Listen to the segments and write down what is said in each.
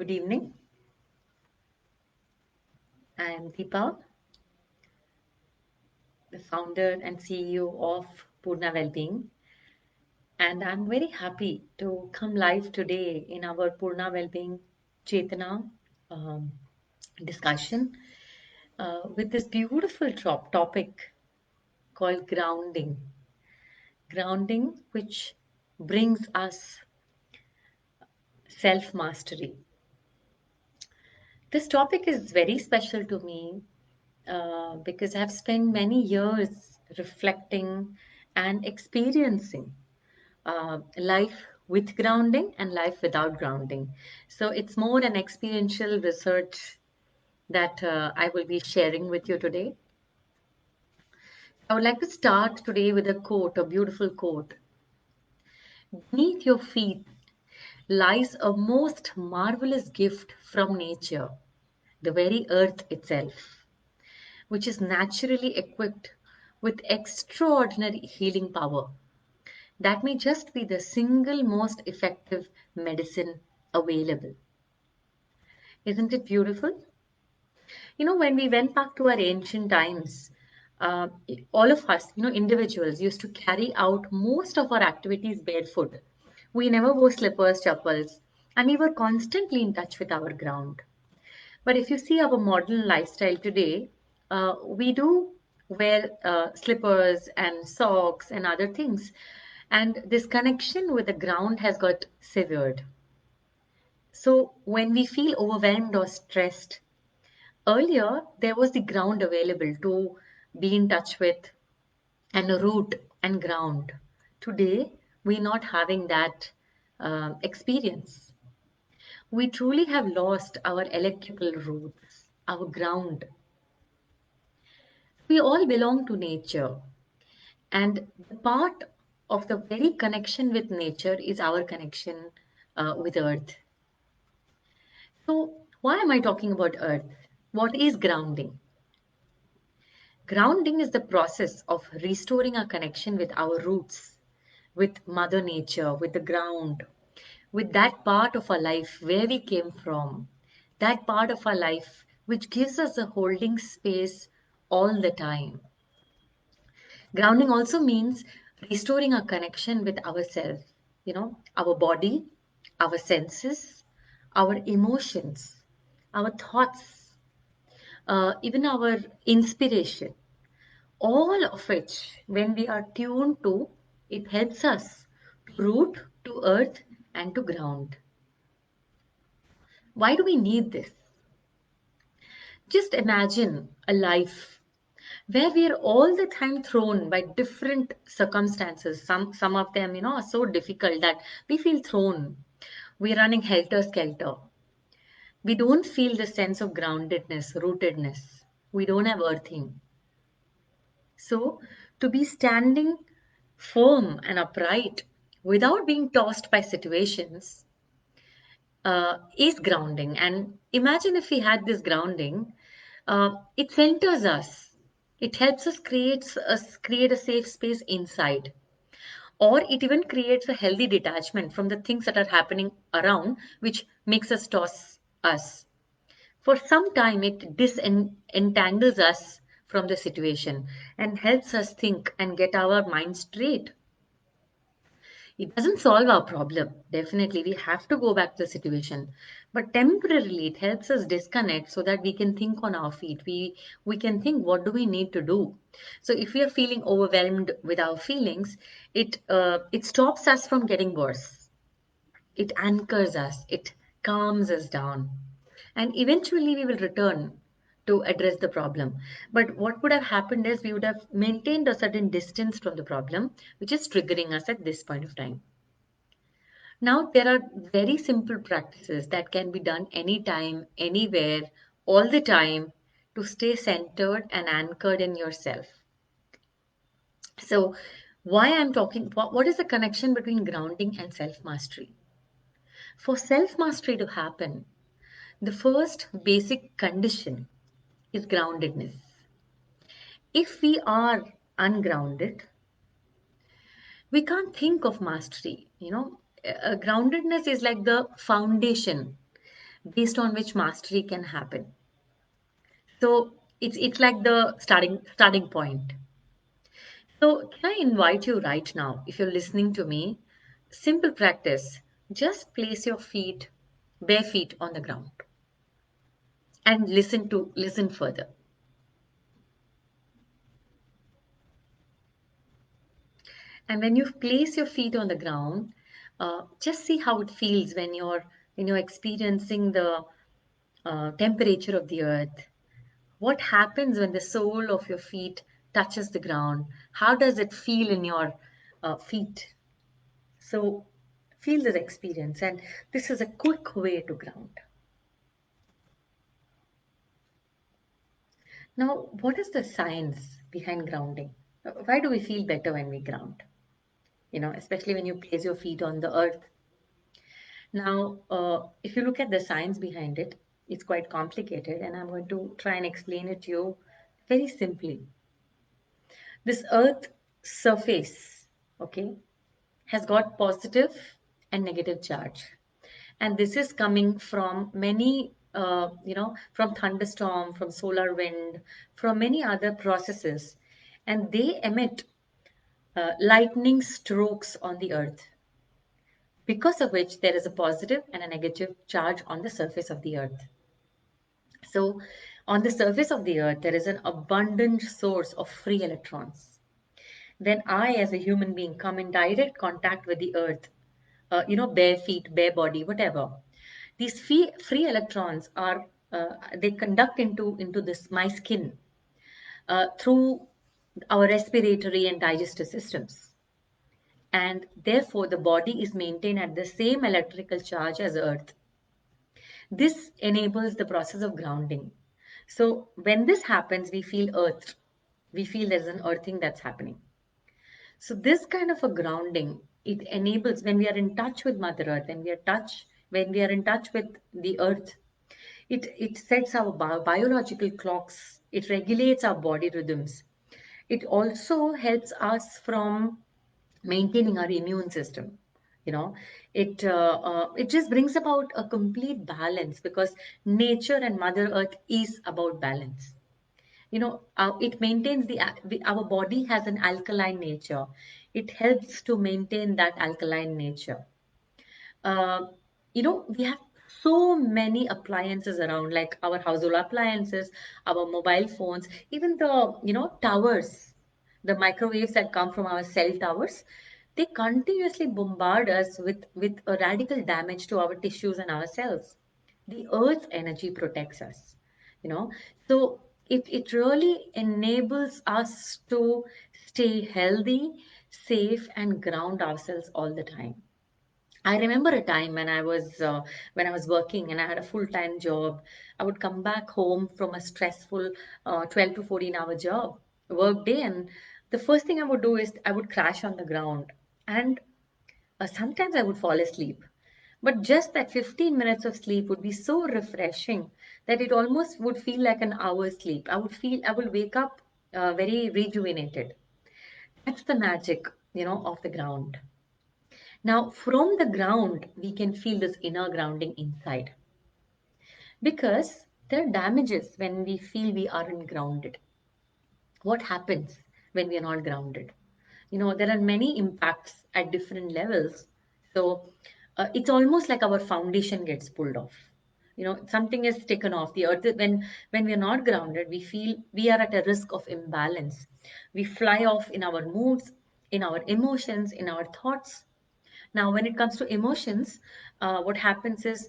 Good evening. I am Deepa, the founder and CEO of Poorna Wellbeing, and I'm very happy to come live today in our Poorna Wellbeing chetanaa um, discussion with this beautiful topic called grounding. Grounding, which brings us self mastery. This topic is very special to me because I've spent many years reflecting and experiencing life with grounding and life without grounding. So it's more an experiential research that I will be sharing with you today. I would like to start today with a quote, a beautiful quote. Beneath your feet lies a most marvelous gift from nature, the very earth itself, which is naturally equipped with extraordinary healing power. That may just be the single most effective medicine available. Isn't it beautiful? When we went back to our ancient times, uh, all of us, individuals used to carry out most of our activities barefoot. We never wore slippers, chappals, and we were constantly in touch with our ground. But if you see our modern lifestyle today, we do wear slippers and socks and other things. And this connection with the ground has got severed. So when we feel overwhelmed or stressed, earlier there was the ground available to be in touch with and a root and ground. Today, we're not having that experience. We truly have lost our electrical roots, our ground. We all belong to nature, and the part of the very connection with nature is our connection with earth. So, why am I talking about earth? What is grounding? Grounding is the process of restoring our connection with our roots, with Mother Nature, with the ground, with that part of our life where we came from, that part of our life which gives us a holding space all the time. Grounding also means restoring our connection with ourselves, our body, our senses, our emotions, our thoughts, even our inspiration. All of which, when we are tuned to, it helps us to root, to earth, and to ground. Why do we need this? Just imagine a life where we are all the time thrown by different circumstances. Some of them, are so difficult that we feel thrown. We're running helter skelter. We don't feel the sense of groundedness, rootedness. We don't have earthing. So, to be standing firm and upright without being tossed by situations is grounding. And imagine if we had this grounding, it centers us. It helps us create a safe space inside, or it even creates a healthy detachment from the things that are happening around, which makes us toss us. For some time, it disentangles us from the situation and helps us think and get our mind straight. It doesn't solve our problem. Definitely, we have to go back to the situation. But temporarily, it helps us disconnect so that we can think on our feet. We can think what do we need to do. So if we are feeling overwhelmed with our feelings, it stops us from getting worse. It anchors us. It calms us down, and eventually we will return to address the problem. But what would have happened is we would have maintained a certain distance from the problem, which is triggering us at this point of time. Now, there are very simple practices that can be done anytime, anywhere, all the time to stay centered and anchored in yourself. So, why I'm talking, what is the connection between grounding and self mastery? For self mastery to happen, the first basic condition is groundedness. If we are ungrounded, we can't think of mastery. Groundedness is like the foundation. based on which mastery can happen. So it's like the starting point. So can I invite you right now, if you're listening to me, simple practice, just place your feet, bare feet on the ground and listen further. And when you place your feet on the ground, just see how it feels when you're experiencing the temperature of the earth. What happens when the sole of your feet touches the ground? How does it feel in your feet? So feel this experience, and this is a quick way to ground. Now, what is the science behind grounding? Why do we feel better when we ground? Especially when you place your feet on the earth. Now, if you look at the science behind it, it's quite complicated, and I'm going to try and explain it to you very simply. This earth surface, okay, has got positive and negative charge. And this is coming from many, from thunderstorm, from solar wind, from many other processes. And they emit lightning strokes on the earth, because of which there is a positive and a negative charge on the surface of the earth. So, on the surface of the earth, there is an abundant source of free electrons. When I, as a human being, come in direct contact with the earth, bare feet, bare body, whatever, these free electrons are they conduct into this my skin through our respiratory and digestive systems, and therefore the body is maintained at the same electrical charge as earth. This enables the process of grounding. So when this happens, we feel earthed. We feel there's an earthing that's happening. So this kind of a grounding, it enables when we are in touch with Mother Earth, when we are in touch with the earth, it sets our biological clocks. It regulates our body rhythms. It also helps us from maintaining our immune system. You know, it just brings about a complete balance, because nature and Mother Earth is about balance. It maintains our body has an alkaline nature. It helps to maintain that alkaline nature. uh, we have so many appliances around, like our household appliances, our mobile phones, even the, towers, the microwaves that come from our cell towers. They continuously bombard us with a radical damage to our tissues and our cells. The earth's energy protects us, you know. So it really enables us to stay healthy, safe, and ground ourselves all the time. I remember a time when I was working and I had a full-time job. I would come back home from a stressful 12 to 14-hour job work day, and the first thing I would do is I would crash on the ground, and sometimes I would fall asleep. But just that 15 minutes of sleep would be so refreshing that it almost would feel like an hour's sleep. I would wake up very rejuvenated. That's the magic, of the ground. Now, from the ground, we can feel this inner grounding inside, because there are damages when we feel we aren't grounded. What happens when we are not grounded? There are many impacts at different levels. So it's almost like our foundation gets pulled off. Something is taken off the earth. When we are not grounded, we feel we are at a risk of imbalance. We fly off in our moods, in our emotions, in our thoughts. Now, when it comes to emotions, what happens is,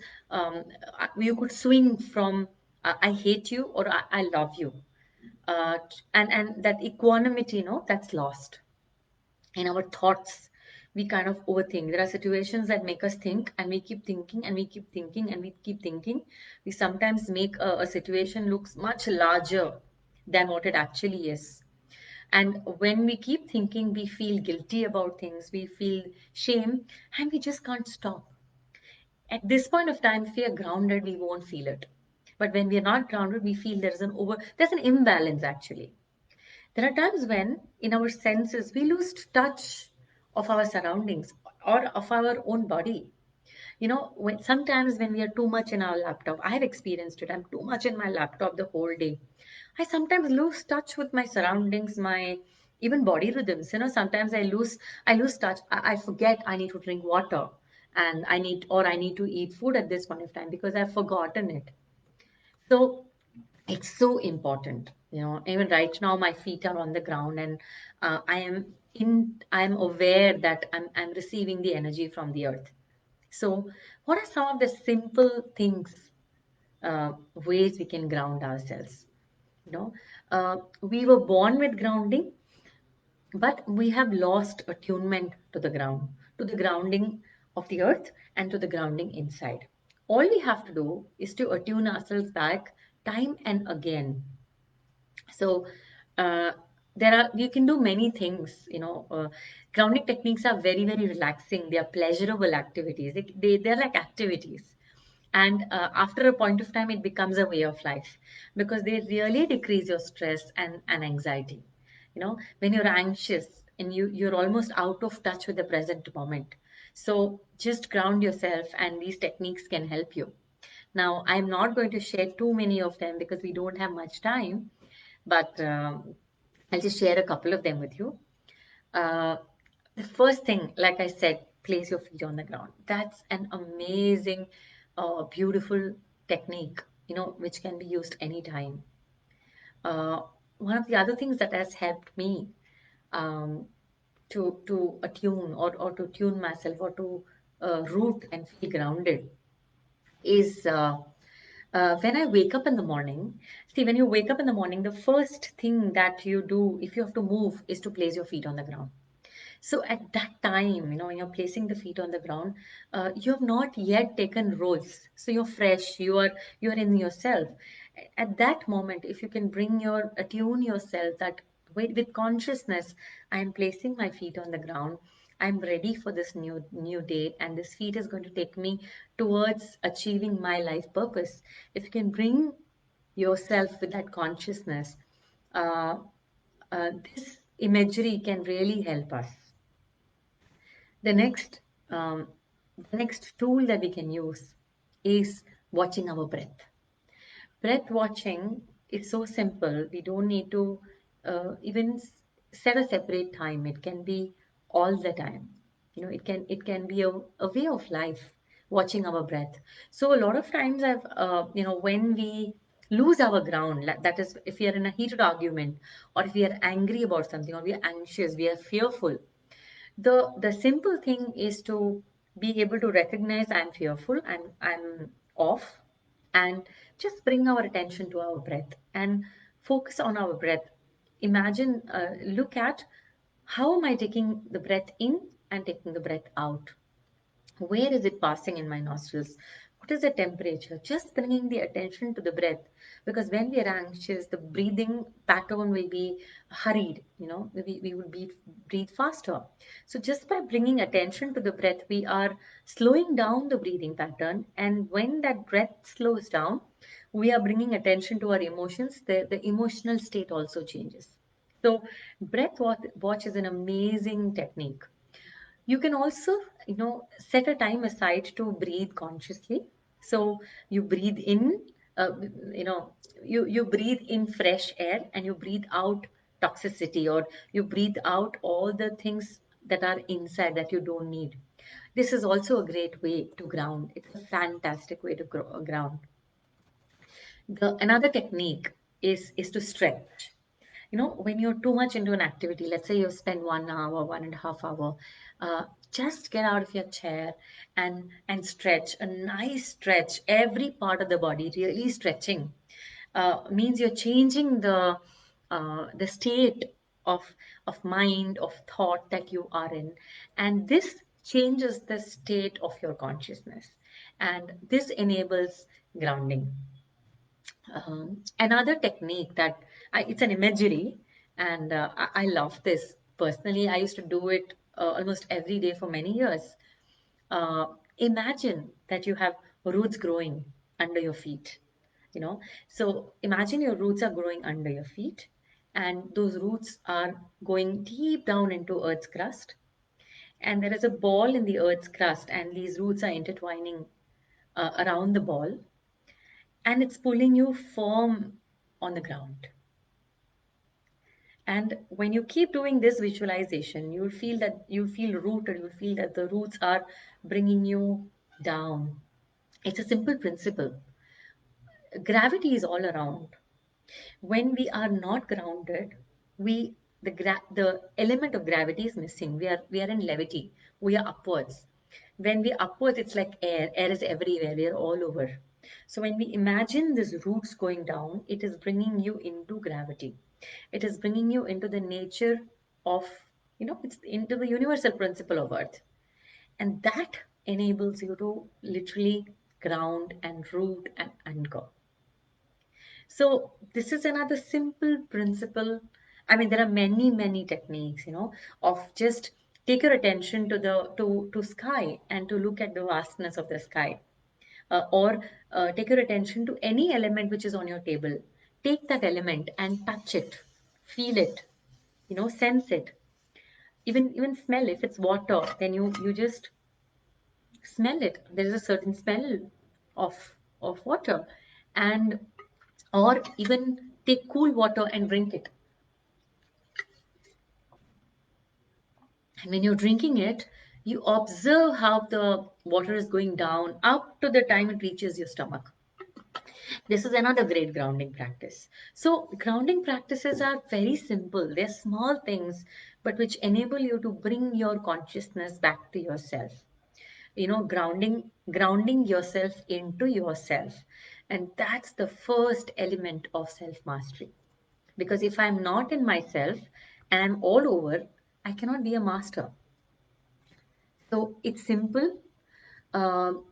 you could swing from I hate you, or I love you. And that equanimity, that's lost. In our thoughts, we kind of overthink. There are situations that make us think, and we keep thinking, and we keep thinking, and we keep thinking. We sometimes make a situation looks much larger than what it actually is. And when we keep thinking, we feel guilty about things, we feel shame, and we just can't stop. At this point of time, if we are grounded, we won't feel it. But when we are not grounded, we feel there's an imbalance actually. There are times when, in our senses, we lose touch of our surroundings or of our own body. When sometimes when we are too much in our laptop, I have experienced it. I'm too much in my laptop the whole day. I sometimes lose touch with my surroundings, my even body rhythms. Sometimes I lose touch. I forget I need to drink water, and I need to eat food at this point of time because I've forgotten it. So it's so important. Even right now my feet are on the ground, and I am aware that I'm receiving the energy from the earth. So what are some of the simple things, ways we can ground ourselves? you know we were born with grounding, but we have lost attunement to the ground, to the grounding of the earth, and to the grounding inside. All we have to do is to attune ourselves back time and again. So uh, there are you can do many things. Grounding techniques are very, very relaxing. They are pleasurable activities. They're like activities, and after a point of time it becomes a way of life, because they really decrease your stress and anxiety. When you're anxious and you're almost out of touch with the present moment, so just ground yourself, and these techniques can help you. Now, I'm not going to share too many of them because we don't have much time, but I'll just share a couple of them with you. Uh, the first thing, like I said, place your feet on the ground. That's an amazing, beautiful technique, which can be used anytime. Uh, One of the other things that has helped me, um, to attune, or to tune myself, or to root and feel grounded, is when I wake up in the morning. See, when you wake up in the morning, the first thing that you do, if you have to move, is to place your feet on the ground. So at that time, when you're placing the feet on the ground, you have not yet taken roles. So you're fresh. You are in yourself. At that moment, if you can attune yourself that with consciousness, I'm placing my feet on the ground. I'm ready for this new day, and this feet is going to take me towards achieving my life purpose. If you can bring yourself with that consciousness, uh, this imagery can really help us. The next, um, the next tool that we can use is watching our breath. Breath watching is so simple. We don't need to even set a separate time. It can be all the time. It can be a way of life, watching our breath. So a lot of times when we lose our ground, that is, if we are in a heated argument, or if we are angry about something, or we are anxious, we are fearful, the simple thing is to be able to recognize I'm fearful, I'm off, and just bring our attention to our breath and focus on our breath. Look at how am I taking the breath in and taking the breath out. Where is it passing in my nostrils? What is the temperature? Just bringing the attention to the breath. Because when we are anxious, the breathing pattern will be hurried. We would breathe faster. So just by bringing attention to the breath, we are slowing down the breathing pattern. And when that breath slows down, we are bringing attention to our emotions. The emotional state also changes. So watch is an amazing technique. You can also, set a time aside to breathe consciously. So you breathe in, uh, you know, you breathe in fresh air, and you breathe out toxicity, or you breathe out all the things that are inside that you don't need. This is also a great way to ground. It's a fantastic way to ground. Another technique is to stretch. When you're too much into an activity, let's say you spend 1 hour, 1.5 hour, just get out of your chair and stretch a nice stretch, every part of the body really stretching. Means you're changing the state of mind, of thought that you are in, and this changes the state of your consciousness, and this enables grounding. Another technique it's an imagery, and I love this. Personally, I used to do it almost every day for many years. Uh, Imagine that you have roots growing under your feet. So imagine your roots are growing under your feet, and those roots are going deep down into Earth's crust, and there is a ball in the earth's crust, and these roots are intertwining around the ball, and it's pulling you firm on the ground. And when you keep doing this visualization, you'll feel that you feel rooted, you'll feel that the roots are bringing you down. It's a simple principle. Gravity is all around. When we are not grounded, we the element of gravity is missing. We are in levity. We are upwards. When we are upwards, it's like air. Air is everywhere. We are all over. So when we imagine these roots going down, it is bringing you into gravity. It is bringing you into the nature of, it's into the universal principle of Earth. And that enables you to literally ground and root and anchor. So this is another simple principle. I mean, there are many, many techniques, of just take your attention to the to sky and to look at the vastness of the sky. Or take your attention to any element which is on your table. Take that element and touch it, feel it, sense it. Even smell. If it's water, then you just smell it. There is a certain smell of water. And or even take cool water and drink it. And when you're drinking it, you observe how the water is going down up to the time it reaches your stomach. This is another great grounding practice. So, grounding practices are very simple. They're small things, but which enable you to bring your consciousness back to yourself. Grounding yourself into yourself. And that's the first element of self mastery. Because if I'm not in myself and I'm all over, I cannot be a master. So it's simple. Um,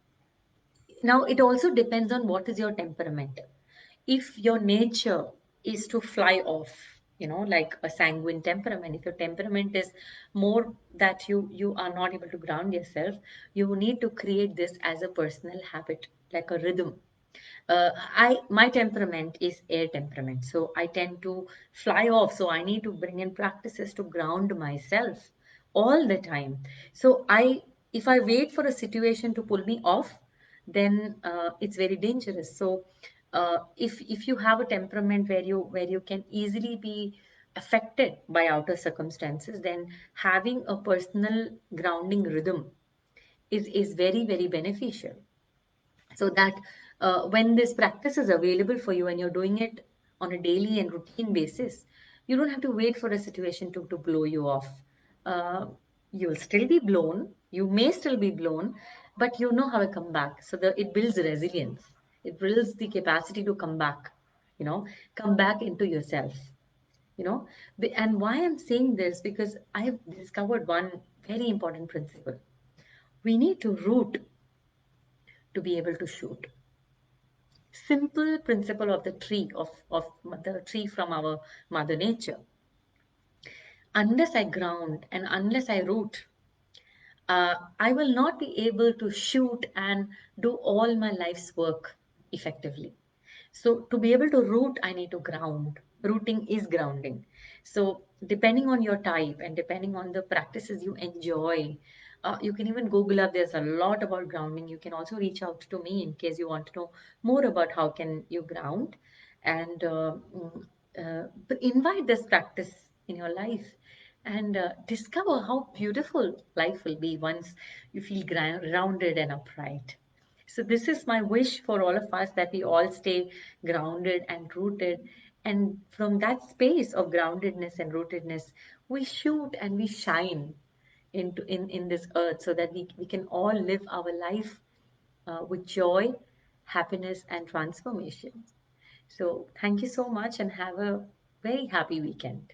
Now, it also depends on what is your temperament. If your nature is to fly off, like a sanguine temperament, if your temperament is more that you are not able to ground yourself, you need to create this as a personal habit, like a rhythm. My temperament is air temperament, so I tend to fly off. So I need to bring in practices to ground myself all the time. So if I wait for a situation to pull me off, then it's very dangerous. So if you have a temperament where you can easily be affected by outer circumstances, then having a personal grounding rhythm is very, very beneficial, so that when this practice is available for you and you're doing it on a daily and routine basis, you don't have to wait for a situation to blow you off. uh, you'll still be blown, you may still be blown, but you know how to come back. So it builds resilience, it builds the capacity to come back, come back into yourself. And why I'm saying this, because I've discovered one very important principle. We need to root to be able to shoot. Simple principle of the tree, of the tree from our mother nature. Unless I ground and unless I root, I will not be able to shoot and do all my life's work effectively. So to be able to root, I need to ground. Rooting is grounding. So depending on your type and depending on the practices you enjoy, you can even Google up. There's a lot about grounding. You can also reach out to me in case you want to know more about how can you ground, and but invite this practice in your life, and discover how beautiful life will be once you feel grounded and upright. So, this is my wish for all of us, that we all stay grounded and rooted. And from that space of groundedness and rootedness, we shoot and we shine in this earth, so that we can all live our life with joy, happiness, and transformation. So, thank you so much and have a very happy weekend.